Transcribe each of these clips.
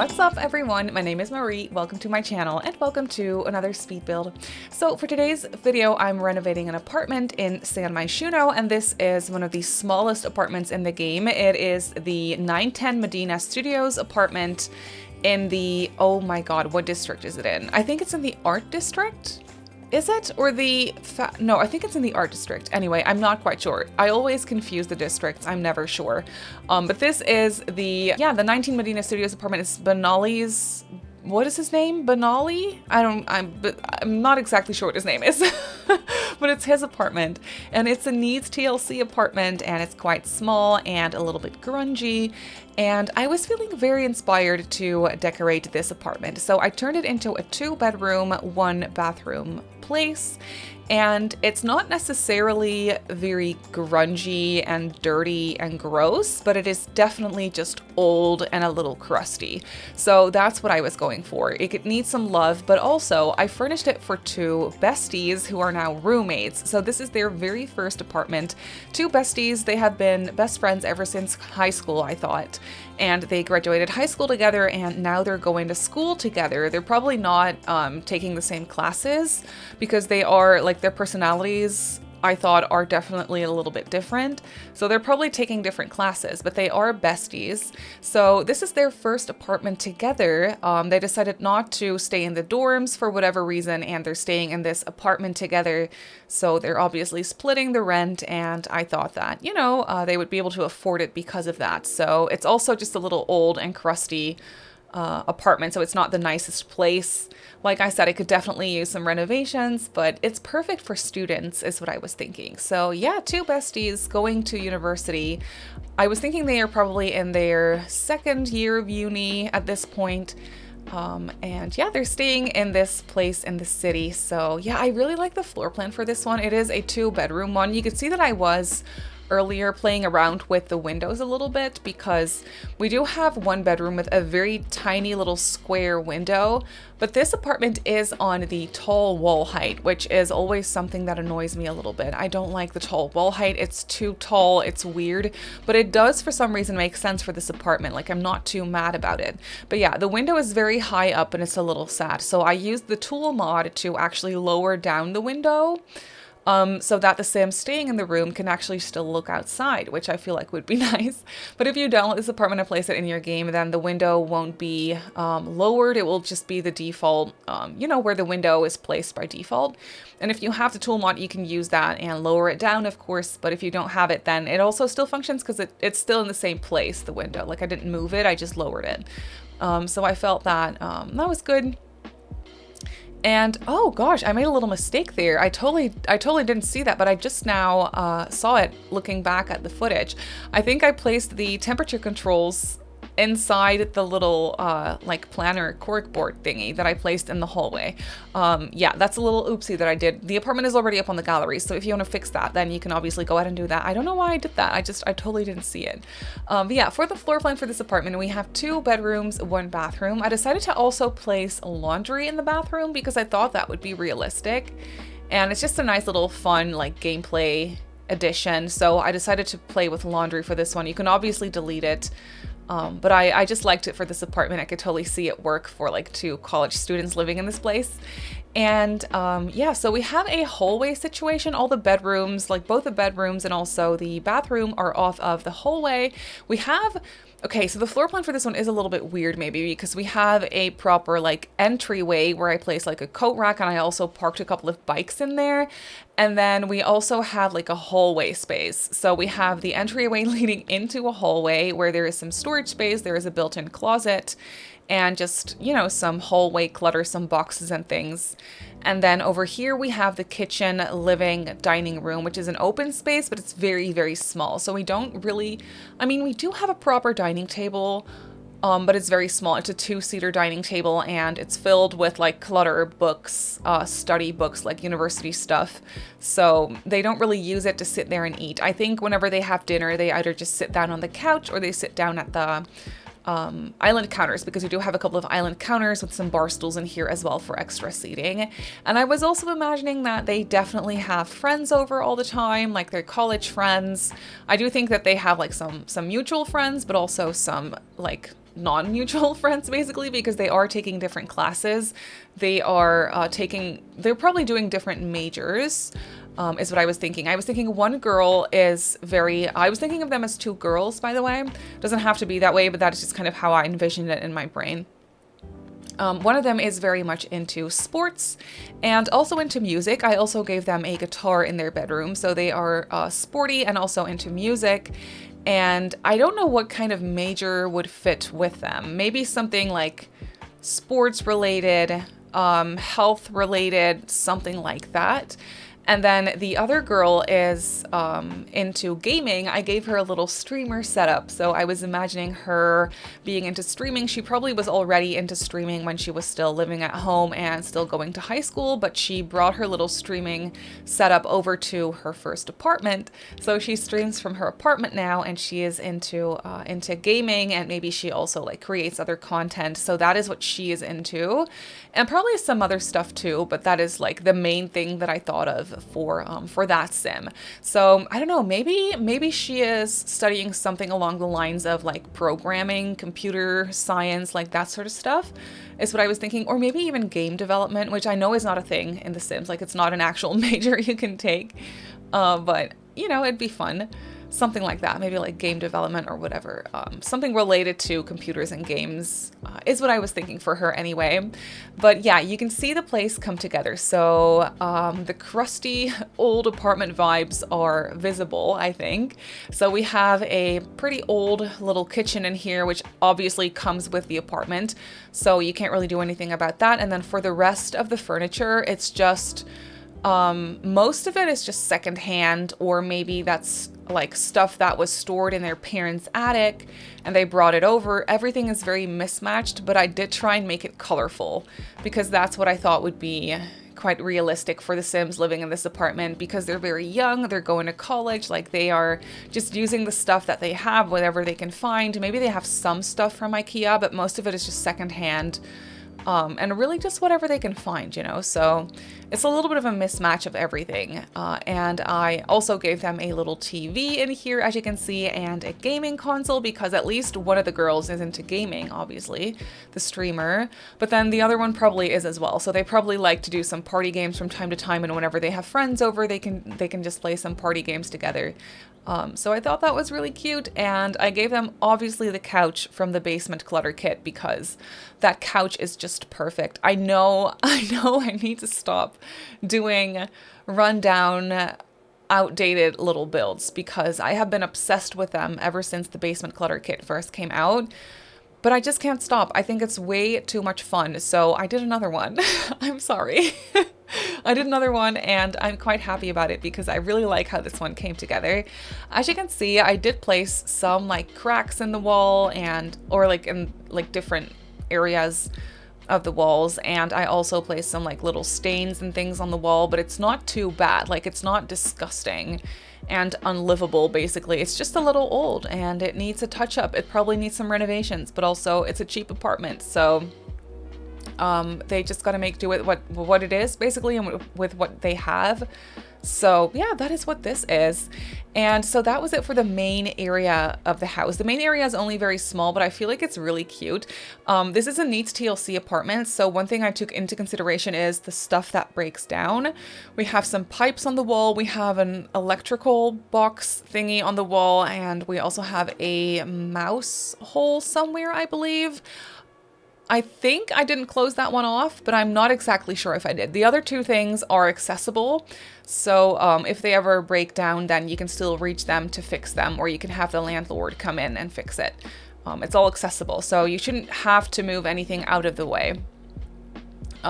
What's up everyone, my name is Marie, welcome to my channel and welcome to another speed build. So for today's video I'm renovating an apartment in Myshuno, and this is one of the smallest apartments in the game. It is the 910 Medina Studios apartment in the, oh my god, what district is it in? I think it's in the art district? Is it? Or the, no, I think it's in the art district. Anyway, I'm not quite sure. I always confuse the districts. I'm never sure. But this is the 19 Medina Studios apartment. It's Benali's, what is his name? Benali? I'm not exactly sure what his name is, but it's his apartment. And it's a Needs TLC apartment, and it's quite small and a little bit grungy. And I was feeling very inspired to decorate this apartment. So I turned it into a 2-bedroom, 1-bathroom place. And it's not necessarily very grungy and dirty and gross, but it is definitely just old and a little crusty. So that's what I was going for. It needs some love, but also I furnished it for 2 besties who are now roommates. So this is their very first apartment. 2 besties, they have been best friends ever since high school, I thought. And they graduated high school together, and now they're going to school together. They're probably not taking the same classes because they are, like, their personalities, I thought, are definitely a little bit different. So they're probably taking different classes, but they are besties. So this is their first apartment together. They decided not to stay in the dorms for whatever reason, and they're staying in this apartment together. So they're obviously splitting the rent, and I thought that, you know, they would be able to afford it because of that. So it's also just a little old and crusty apartment, so it's not the nicest place. Like I said, it could definitely use some renovations, but it's perfect for students is what I was thinking. So yeah, 2 besties going to university. I was thinking they are probably in their 2nd year of uni at this point. And yeah, they're staying in this place in the city. So yeah, I really like the floor plan for this one. It is a 2-bedroom one. You could see that I was earlier playing around with the windows a little bit because we do have 1 bedroom with a very tiny little square window, but this apartment is on the tall wall height, which is always something that annoys me a little bit. I don't like the tall wall height. It's too tall. It's weird, but it does for some reason make sense for this apartment. Like, I'm not too mad about it. But yeah, the window is very high up and it's a little sad. So I used the tool mod to actually lower down the window, so that the Sim staying in the room can actually still look outside, which I feel like would be nice. But if you download this apartment and place it in your game, then the window won't be lowered. It will just be the default, you know, where the window is placed by default. And if you have the tool mod, you can use that and lower it down, of course. But if you don't have it, then it also still functions because it's still in the same place, the window. Like, I didn't move it, I just lowered it. So I felt that that was good. And oh gosh, I made a little mistake there. I totally didn't see that, but I just now saw it looking back at the footage. I think I placed the temperature controls inside the little like planner corkboard thingy that I placed in the hallway. Yeah, that's a little oopsie that I did. The apartment is already up on the gallery, so if you want to fix that, then you can obviously go ahead and do that. I don't know why I did that. I totally didn't see it. But yeah, for the floor plan for this apartment, we have 2 bedrooms, 1 bathroom. I decided to also place laundry in the bathroom because I thought that would be realistic. And it's just a nice little fun, like, gameplay addition. So I decided to play with laundry for this one. You can obviously delete it. But I just liked it for this apartment. I could totally see it work for like 2 college students living in this place. And yeah, so we have a hallway situation. All the bedrooms, like both the bedrooms and also the bathroom, are off of the hallway. We have, okay, so the floor plan for this one is a little bit weird maybe because we have a proper like entryway where I place like a coat rack, and I also parked a couple of bikes in there. And then we also have like a hallway space. So we have the entryway leading into a hallway where there is some storage space, there is a built-in closet, and just, you know, some hallway clutter, some boxes and things. And then over here we have the kitchen, living, dining room, which is an open space, but it's very, very small. So we don't really, I mean, we do have a proper dining table, but it's very small. It's a 2-seater dining table, and it's filled with like clutter, books, study books, like university stuff. So they don't really use it to sit there and eat. I think whenever they have dinner, they either just sit down on the couch or they sit down at the island counters, because we do have a couple of island counters with some bar stools in here as well for extra seating. And I was also imagining that they definitely have friends over all the time, like their college friends. I do think that they have like some mutual friends, but also some like non-mutual friends basically, because they are taking different classes. They're probably doing different majors, is what I was thinking. I was thinking one girl I was thinking of them as two girls, by the way. Doesn't have to be that way, but that is just kind of how I envisioned it in my brain. One of them is very much into sports and also into music. I also gave them a guitar in their bedroom, so they are sporty and also into music. And I don't know what kind of major would fit with them. Maybe something like sports related, health related, something like that. And then the other girl is into gaming. I gave her a little streamer setup. So I was imagining her being into streaming. She probably was already into streaming when she was still living at home and still going to high school, but she brought her little streaming setup over to her first apartment. So she streams from her apartment now, and she is into gaming, and maybe she also like creates other content. So that is what she is into, and probably some other stuff too, but that is like the main thing that I thought of for that sim. So I don't know, maybe she is studying something along the lines of like programming, computer science, like that sort of stuff is what I was thinking. Or maybe even game development, which I know is not a thing in The Sims. Like, it's not an actual major you can take, but you know, it'd be fun. Something like that, maybe like game development or whatever. Something related to computers and games is what I was thinking for her anyway. But yeah, you can see the place come together. So the crusty old apartment vibes are visible, I think. So we have a pretty old little kitchen in here, which obviously comes with the apartment. So you can't really do anything about that. And then for the rest of the furniture, it's just most of it is just secondhand, or maybe that's like stuff that was stored in their parents' attic and they brought it over. Everything is very mismatched, but I did try and make it colorful because that's what I thought would be quite realistic for the Sims living in this apartment, because they're very young, they're going to college, like they are just using the stuff that they have, whatever they can find. Maybe they have some stuff from IKEA, but most of it is just secondhand. And really just whatever they can find, you know, so it's a little bit of a mismatch of everything. And I also gave them a little TV in here, as you can see, and a gaming console, because at least one of the girls is into gaming, obviously, the streamer, but then the other one probably is as well. So they probably like to do some party games from time to time, and whenever they have friends over, they can just play some party games together. So I thought that was really cute, and I gave them obviously the couch from the basement clutter kit, because that couch is just perfect. I know I need to stop doing rundown, outdated little builds, because I have been obsessed with them ever since the basement clutter kit first came out. But I just can't stop. I think it's way too much fun. So I did another one. I'm sorry. I did another one, and I'm quite happy about it because I really like how this one came together. As you can see, I did place some like cracks in the wall or like in like different areas of the walls, and I also placed some like little stains and things on the wall, but it's not too bad. Like, it's not disgusting and unlivable, basically. It's just a little old and it needs a touch up. It probably needs some renovations, but also it's a cheap apartment, so they just got to make do with what it is, basically, and with what they have. So yeah, that is what this is. And so that was it for the main area of the house. The main area is only very small, but I feel like it's really cute. This is a needs TLC apartment. So one thing I took into consideration is the stuff that breaks down. We have some pipes on the wall. We have an electrical box thingy on the wall. And we also have a mouse hole somewhere, I believe. I think I didn't close that one off, but I'm not exactly sure if I did. The other two things are accessible, so if they ever break down, then you can still reach them to fix them, or you can have the landlord come in and fix it. It's all accessible, so you shouldn't have to move anything out of the way.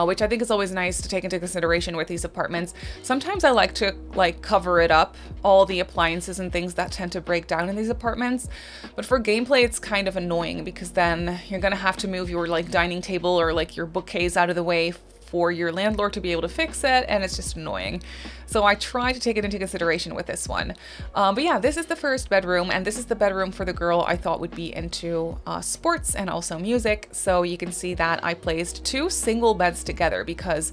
Which I think is always nice to take into consideration with these apartments. Sometimes I like to cover it up, all the appliances and things that tend to break down in these apartments. But for gameplay, it's kind of annoying because then you're gonna have to move your like dining table or like your bookcase out of the way for your landlord to be able to fix it, and it's just annoying. So I try to take it into consideration with this one. But yeah, this is the first bedroom, and this is the bedroom for the girl I thought would be into sports and also music. So you can see that I placed two single beds together because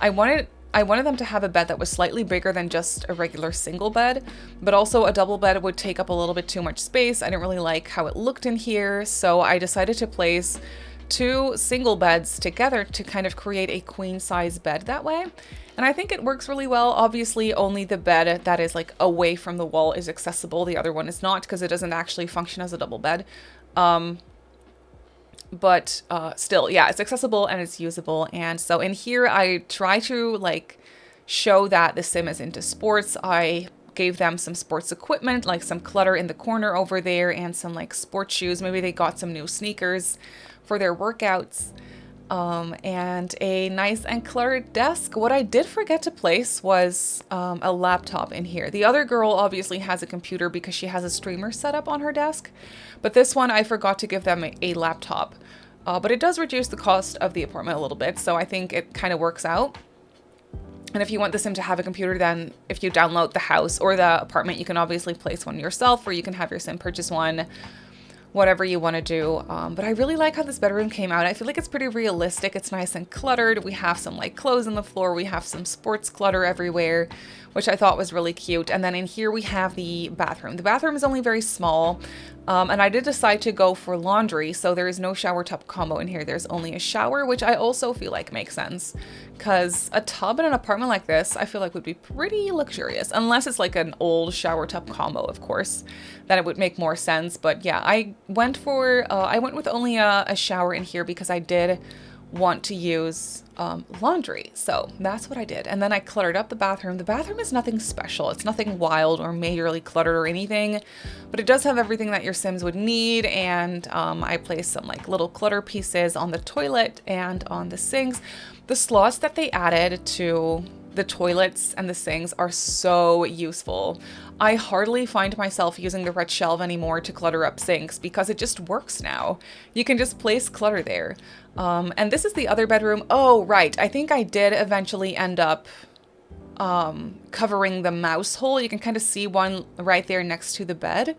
I wanted I wanted them to have a bed that was slightly bigger than just a regular single bed, but also a double bed would take up a little bit too much space. I didn't really like how it looked in here, so I decided to place 2 single beds together to kind of create a queen size bed that way. And I think it works really well. Obviously, only the bed that is like away from the wall is accessible. The other one is not, because it doesn't actually function as a double bed. But still, yeah, it's accessible and it's usable. And so in here, I try to like show that the sim is into sports. I gave them some sports equipment, like some clutter in the corner over there and some like sports shoes. Maybe they got some new sneakers for their workouts. And a nice and cluttered desk. What I did forget to place was a laptop in here. The other girl obviously has a computer because she has a streamer set up on her desk, but this one I forgot to give them a laptop. But it does reduce the cost of the apartment a little bit, so I think it kind of works out. And if you want the sim to have a computer, then if you download the house or the apartment, you can obviously place one yourself, or you can have your sim purchase one, whatever you want to do. But I really like how this bedroom came out. I feel like it's pretty realistic. It's nice and cluttered. We have some like clothes on the floor. We have some sports clutter everywhere, which I thought was really cute. And then in here we have the bathroom. The bathroom is only very small. And I did decide to go for laundry, so there is no shower tub combo in here. There's only a shower, which I also feel like makes sense, because a tub in an apartment like this, I feel like would be pretty luxurious, unless it's like an old shower tub combo, of course, then it would make more sense. But yeah, I went with only a shower in here because I did want to use laundry. So that's what I did. And then I cluttered up the bathroom. The bathroom is nothing special. It's nothing wild or majorly cluttered or anything, but it does have everything that your Sims would need. And I placed some like little clutter pieces on the toilet and on the sinks. The slots that they added to the toilets and the sinks are so useful. I hardly find myself using the red shelf anymore to clutter up sinks because it just works now. You can just place clutter there. And this is the other bedroom. Oh, right. I think I did eventually end up covering the mouse hole. You can kind of see one right there next to the bed.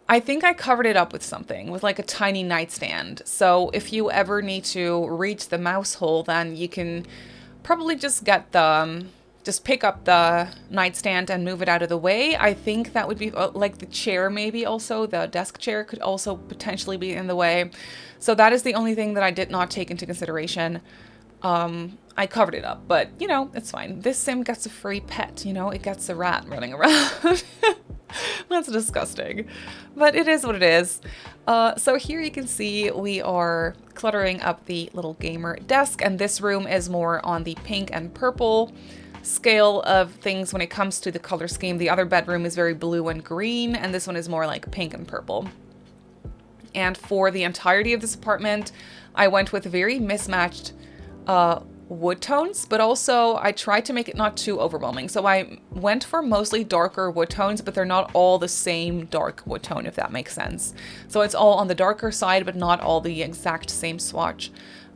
I think I covered it up with something, with like a tiny nightstand. So if you ever need to reach the mouse hole, then you can probably just get just pick up the nightstand and move it out of the way. I think that would be like the chair, maybe also the desk chair could also potentially be in the way. So that is the only thing that I did not take into consideration. I covered it up, but you know, it's fine. This sim gets a free pet, you know, it gets a rat running around. That's disgusting, but it is what it is. So here you can see we are cluttering up the little gamer desk, and this room is more on the pink and purple scale of things when it comes to the color scheme. The other bedroom is very blue and green, and this one is more like pink and purple. And for the entirety of this apartment, I went with very mismatched wood tones, but also I tried to make it not too overwhelming. So I went for mostly darker wood tones, but they're not all the same dark wood tone, if that makes sense. So it's all on the darker side, but not all the exact same swatch.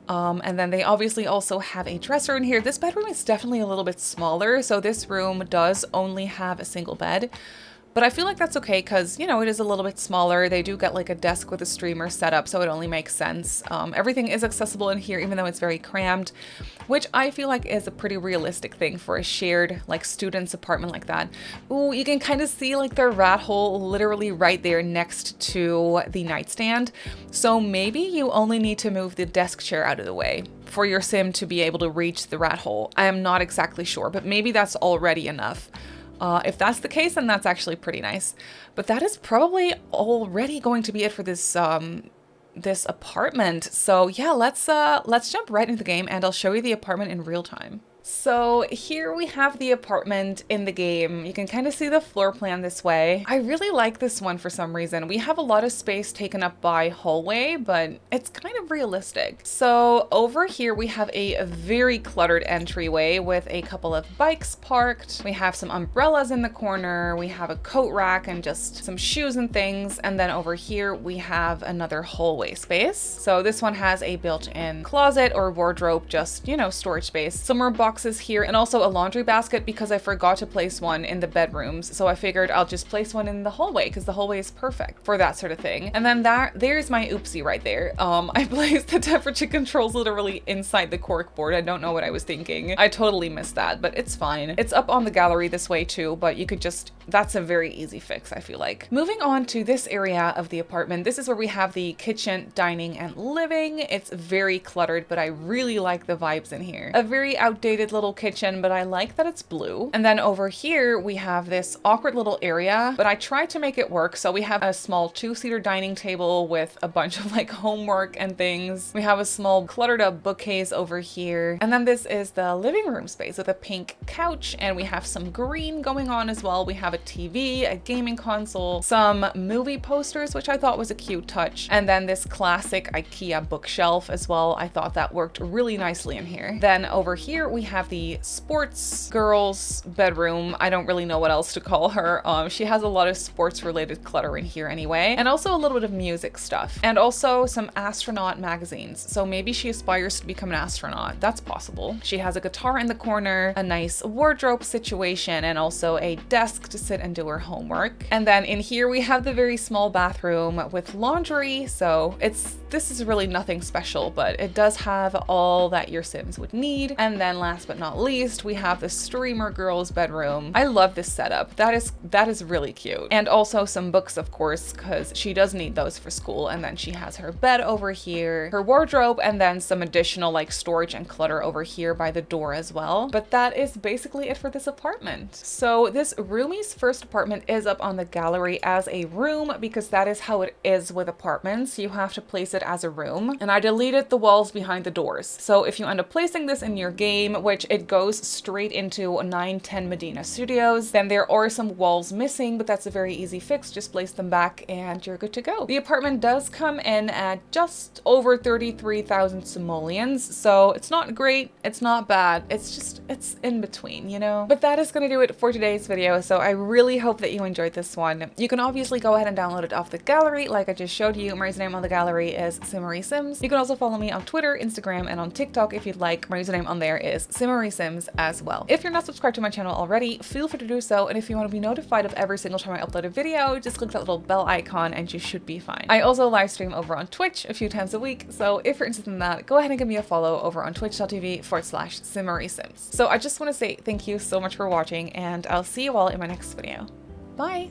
And then they obviously also have a dresser in here. This bedroom is definitely a little bit smaller, so this room does only have a single bed. But I feel like that's okay because, you know, it is a little bit smaller. They do get like a desk with a streamer set up, so it only makes sense. Everything is accessible in here, even though it's very crammed, which I feel like is a pretty realistic thing for a shared like student's apartment like that. Ooh, you can kind of see like the rat hole literally right there next to the nightstand. So maybe you only need to move the desk chair out of the way for your sim to be able to reach the rat hole. I am not exactly sure, but maybe that's already enough. If that's the case, then that's actually pretty nice. But that is probably already going to be it for this this apartment. So yeah, let's jump right into the game and I'll show you the apartment in real time. So here we have the apartment in the game. You can kind of see the floor plan this way. I really like this one for some reason. We have a lot of space taken up by hallway, but it's kind of realistic. So over here we have a very cluttered entryway with a couple of bikes parked. We have some umbrellas in the corner. We have a coat rack and just some shoes and things. And then over here we have another hallway space. So this one has a built-in closet or wardrobe, just, you know, storage space. Some more boxes boxes here and also a laundry basket because I forgot to place one in the bedrooms. So I figured I'll just place one in the hallway because the hallway is perfect for that sort of thing. And then there's my oopsie right there. I placed the temperature controls literally inside the cork board. I don't know what I was thinking. I totally missed that, but it's fine. It's up on the gallery this way too, but you could just, that's a very easy fix, I feel like. Moving on to this area of the apartment, this is where we have the kitchen, dining, and living. It's very cluttered, but I really like the vibes in here. A very outdated little kitchen, but I like that it's blue. And then over here, we have this awkward little area, but I tried to make it work. So we have a small 2-seater dining table with a bunch of like homework and things. We have a small cluttered up bookcase over here. And then this is the living room space with a pink couch, and we have some green going on as well. We have a TV, a gaming console, some movie posters, which I thought was a cute touch. And then this classic IKEA bookshelf as well. I thought that worked really nicely in here. Then over here, we have the sports girls bedroom. I don't really know what else to call her. She has a lot of sports related clutter in here anyway. And also a little bit of music stuff. And also some astronaut magazines. So maybe she aspires to become an astronaut. That's possible. She has a guitar in the corner, a nice wardrobe situation, and also a desk to sit and do her homework. And then in here we have the very small bathroom with laundry. So this is really nothing special, but it does have all that your Sims would need. And then last but not least, we have the streamer girl's bedroom. I love this setup. That is really cute. And also some books, of course, because she does need those for school. And then she has her bed over here, her wardrobe, and then some additional like storage and clutter over here by the door as well. But that is basically it for this apartment. So this Roomies first apartment is up on the gallery as a room because that is how it is with apartments. You have to place it as a room. And I deleted the walls behind the doors. So if you end up placing this in your game, which it goes straight into 910 Medina Studios, then there are some walls missing, but that's a very easy fix. Just place them back and you're good to go. The apartment does come in at just over 33,000 simoleons. So it's not great. It's not bad. It's in between, you know? But that is going to do it for today's video. So I really hope that you enjoyed this one. You can obviously go ahead and download it off the gallery like I just showed you. My username on the gallery is Simmary Sims. You can also follow me on Twitter, Instagram, and on TikTok if you'd like. My username on there is Simmary Sims as well. If you're not subscribed to my channel already, feel free to do so. And if you want to be notified of every single time I upload a video, just click that little bell icon and you should be fine. I also live stream over on Twitch a few times a week. So if you're interested in that, go ahead and give me a follow over on twitch.tv/SimmarySims. So I just want to say thank you so much for watching, and I'll see you all in my next video. Bye!